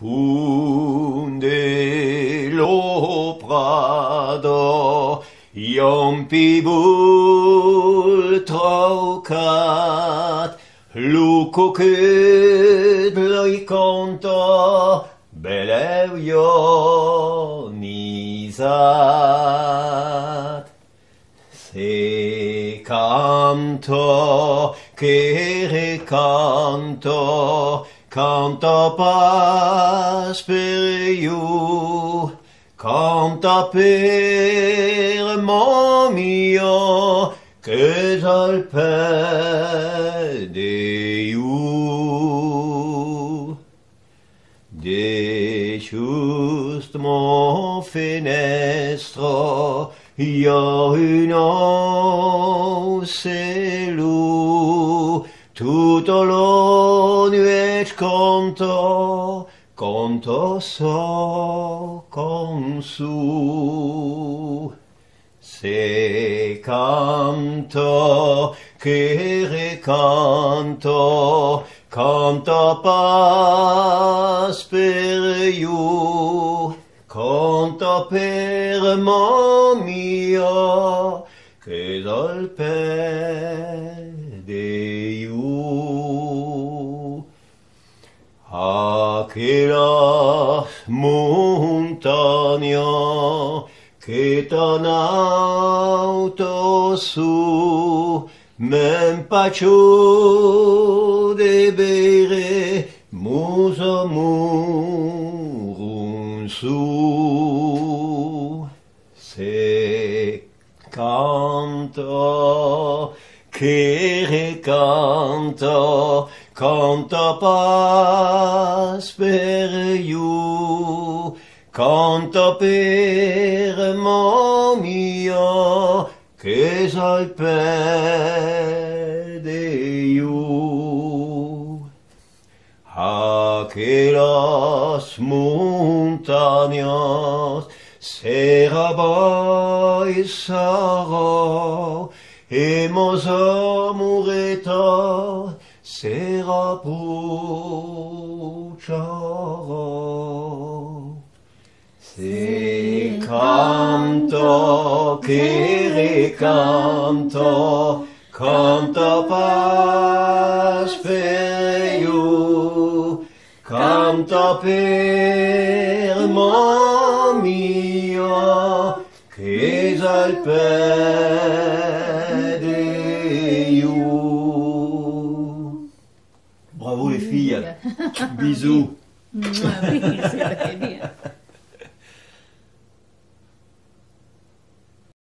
funde lo prado, Jompibul traucat, luco che loi conto, beleu ionisat. Se canto, che recanto, canta pas per iu, canta per mo mio, che al de iu. De just mon fenestro, io uno celu, tutto lo nuec conto, conto so con su. Se canto, che recanto, canta pas per iu, canta per mo mio, che dal de iu. Aquella montagna che tan alto su, men paciò de bere musa murun su. Se canto, che recanto, canta pas per iu, canta per mo mio, che al de iu. Aquellas montañas será y sarà, hemos amureta será puchara. Se canto, che recanto, canta pas per iu, canta per mo mio, che al de iu. Bravo les filles. Bisous. Oui, c'est très bien.